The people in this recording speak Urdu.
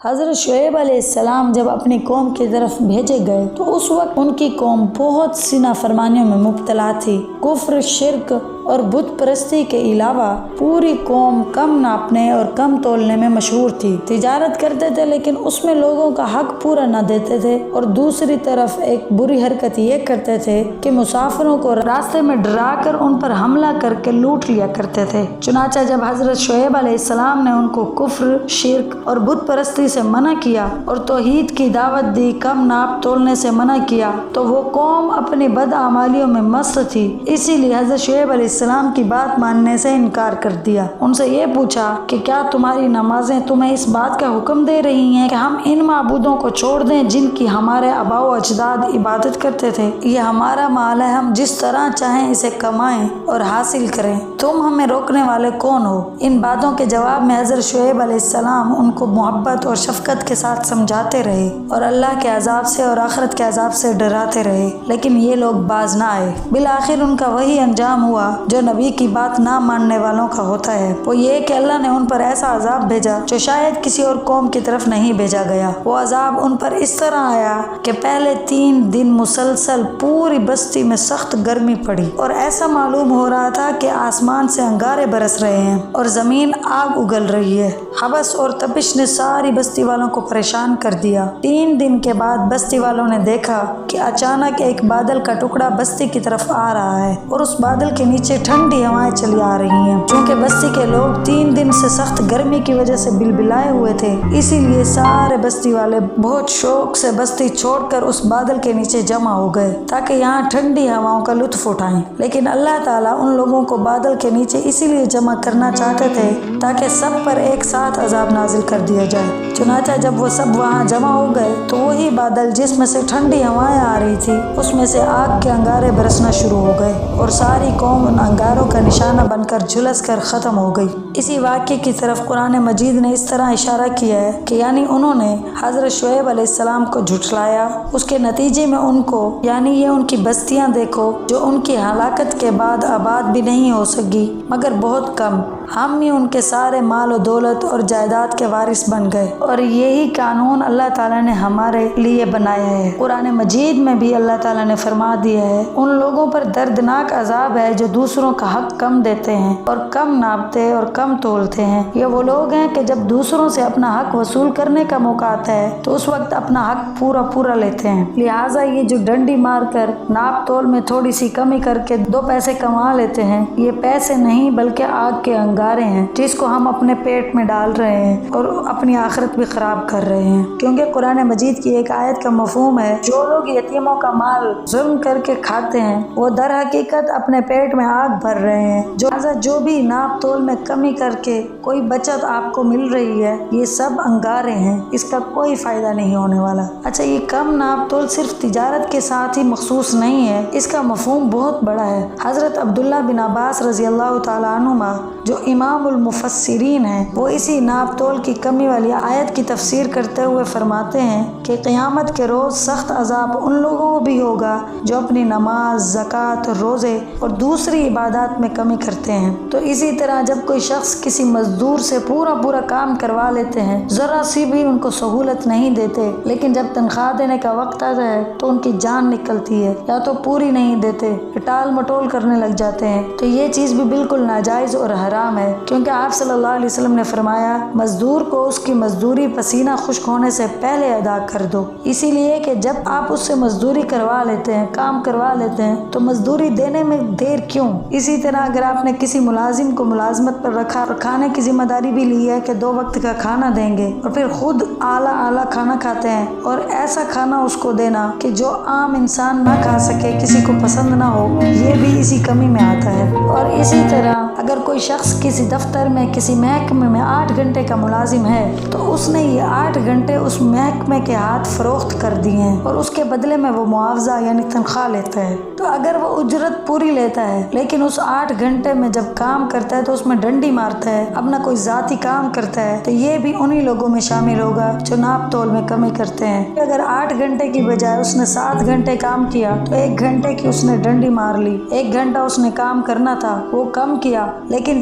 حضرت شعیب علیہ السلام جب اپنی قوم کی طرف بھیجے گئے تو اس وقت ان کی قوم بہت سی نافرمانیوں میں مبتلا تھی۔ کفر، شرک اور بت پرستی کے علاوہ پوری قوم کم ناپنے اور کم تولنے میں مشہور تھی۔ تجارت کرتے تھے لیکن اس میں لوگوں کا حق پورا نہ دیتے تھے، اور دوسری طرف ایک بری حرکت یہ کرتے تھے کہ مسافروں کو راستے میں ڈرا کر ان پر حملہ کر کے لوٹ لیا کرتے تھے۔ چنانچہ جب حضرت شعیب علیہ السلام نے ان کو کفر، شرک اور بت پرستی سے منع کیا اور توحید کی دعوت دی، کم ناپ تولنے سے منع کیا، تو وہ قوم اپنی بدعمالیوں میں مست تھی۔ اسی لیے حضرت شعیب علیہ السلام کی بات ماننے سے انکار کر دیا۔ ان سے یہ پوچھا کہ کیا تمہاری نمازیں تمہیں اس بات کا حکم دے رہی ہیں کہ ہم ان معبودوں کو چھوڑ دیں جن کی ہمارے آباء و اجداد عبادت کرتے تھے؟ یہ ہمارا مال ہے، ہم جس طرح چاہیں اسے کمائیں اور حاصل کریں، تم ہمیں روکنے والے کون ہو؟ ان باتوں کے جواب میں حضرت شعیب علیہ السلام ان کو محبت اور شفقت کے ساتھ سمجھاتے رہے اور اللہ کے عذاب سے اور آخرت کے عذاب سے ڈراتے رہے، لیکن یہ لوگ باز نہ آئے۔ بالآخر ان کا وہی انجام ہوا جو نبی کی بات نہ ماننے والوں کا ہوتا ہے، وہ یہ کہ اللہ نے ان پر ایسا عذاب بھیجا جو شاید کسی اور قوم کی طرف نہیں بھیجا گیا۔ وہ عذاب ان پر اس طرح آیا کہ پہلے 3 دن مسلسل پوری بستی میں سخت گرمی پڑی، اور ایسا معلوم ہو رہا تھا کہ آسمان سے انگارے برس رہے ہیں اور زمین آگ اگل رہی ہے۔ حبس اور تپش نے ساری بستی والوں کو پریشان کر دیا۔ 3 دن کے بعد بستی والوں نے دیکھا کہ اچانک ایک بادل کا ٹکڑا بستی کی طرف آ رہا ہے، اور اس بادل کے نیچے ٹھنڈی ہوائیں چلی آ رہی ہیں۔ چونکہ بستی کے لوگ 3 دن سے سخت گرمی کی وجہ سے بلبلائے ہوئے تھے، اسی لیے سارے بستی والے بہت شوق سے بستی چھوڑ کر اس بادل کے نیچے جمع ہو گئے تاکہ یہاں ٹھنڈی ہواؤں کا لطف اٹھائیں۔ لیکن اللہ تعالیٰ ان لوگوں کو بادل کے نیچے اسی لیے جمع کرنا چاہتے تھے تاکہ سب پر ایک ساتھ عذاب نازل کر دیا جائے۔ چنانچہ جب وہ سب وہاں جمع ہو گئے تو وہی بادل جس میں سے ٹھنڈی ہوائیں آ رہی تھی، اس میں سے آگ کے انگارے برسنا شروع ہو گئے، اور ساری قوم ان انگاروں کا نشانہ بن کر جھلس کر ختم ہو گئی۔ اسی واقعے کی طرف قرآن مجید نے اس طرح اشارہ کیا ہے کہ یعنی انہوں نے حضرت شعیب علیہ السلام کو جھٹلایا، اس کے نتیجے میں ان کو یعنی یہ ان کی بستیاں دیکھو جو ان کی ہلاکت کے بعد آباد بھی نہیں ہو سکی مگر بہت کم، ہم ہی ان کے سارے مال و دولت اور جائیداد کے وارث بن گئے، اور یہی قانون اللہ تعالیٰ نے ہمارے لیے بنایا ہے۔ قرآن مجید میں بھی اللہ تعالیٰ نے فرما دیا ہے، ان لوگوں پر دردناک عذاب ہے جو دوسروں کا حق کم دیتے ہیں اور کم ناپتے اور کم تولتے ہیں۔ یہ وہ لوگ ہیں کہ جب دوسروں سے اپنا حق وصول کرنے کا موقع آتا ہے تو اس وقت اپنا حق پورا لیتے ہیں، لہٰذا یہ جو ڈنڈی مار کر ناپ تول میں تھوڑی سی کمی کر کے 2 پیسے کما لیتے ہیں، یہ پیسے نہیں بلکہ آگ کے انگارے ہیں جس کو ہم اپنے پیٹ میں ڈال رہے ہیں اور اپنی آخرت بھی خراب کر رہے ہیں۔ کیونکہ قرآن مجید کی ایک آیت کا مفہوم ہے، جو لوگ یتیموں کا مال ظلم کر کے کھاتے ہیں وہ در حقیقت اپنے پیٹ میں آگ بھر رہے ہیں۔ جو بھی ناپ تول میں کمی کر کے کوئی بچت آپ کو مل رہی ہے، یہ سب انگارے ہیں، اس کا کوئی فائدہ نہیں ہونے والا۔ اچھا، یہ کم ناپ تول صرف تجارت کے ساتھ ہی مخصوص نہیں ہے، اس کا مفہوم بہت بڑا ہے۔ حضرت عبداللہ بن عباس رضی اللہ تعالیٰ عنہما جو امام المفسرین ہیں، وہ اسی ناپ تول کی کمی والی آیت کی تفسیر کرتے ہوئے فرماتے ہیں کہ قیامت کے روز سخت عذاب ان لوگوں کو بھی ہوگا جو اپنی نماز، زکوٰۃ، روزے اور دوسری عبادات میں کمی کرتے ہیں۔ تو اسی طرح جب کوئی شخص کسی مزدور سے پورا کام کروا لیتے ہیں، ذرا سی بھی ان کو سہولت نہیں دیتے، لیکن جب تنخواہ دینے کا وقت آتا ہے تو ان کی جان نکلتی ہے، یا تو پوری نہیں دیتے، ٹال مٹول کرنے لگ جاتے ہیں، تو یہ چیز بھی بالکل ناجائز اور حرام ہے۔ کیونکہ آپ صلی اللہ علیہ وسلم نے فرمایا، مزدور کو اس کی مزدوری پسینہ خشک ہونے سے پہلے ادا کر دو۔ اسی لیے کہ جب آپ اس سے مزدوری کروا لیتے ہیں، کام کروا لیتے ہیں، تو مزدوری دینے میں دیر کیوں؟ اسی طرح اگر آپ نے کسی ملازم کو ملازمت پر رکھا اور کھانے کی ذمہ داری بھی لی ہے کہ 2 وقت کا کھانا دیں گے، اور پھر خود اعلیٰ کھانا کھاتے ہیں، اور ایسا کھانا اس کو دینا کہ جو عام انسان نہ کھا سکے، کسی کو پسند نہ ہو، یہ بھی اسی کمی میں آتا ہے۔ اور اسی طرح اگر کوئی شخص کسی دفتر میں، کسی محکمے میں 8 گھنٹے کا ملازم ہے تو اس نے یہ 8 گھنٹے اس محکمے کے ہاتھ فروخت کر دیے ہیں، اور اس کے بدلے میں وہ معاوضہ یعنی تنخواہ لیتا ہے۔ تو اگر وہ اجرت پوری لیتا ہے لیکن اس 8 گھنٹے میں جب کام کرتا ہے تو اس میں ڈنڈی مارتا ہے، اپنا کوئی ذاتی کام کرتا ہے، تو یہ بھی انہی لوگوں میں شامل ہوگا جو ناپ تول میں کمی کرتے ہیں۔ اگر 8 گھنٹے کی بجائے اس نے 7 گھنٹے کام کیا تو 1 گھنٹے کی اس نے ڈنڈی مار لی، 1 گھنٹہ اس نے کام کرنا تھا وہ کم کیا، لیکن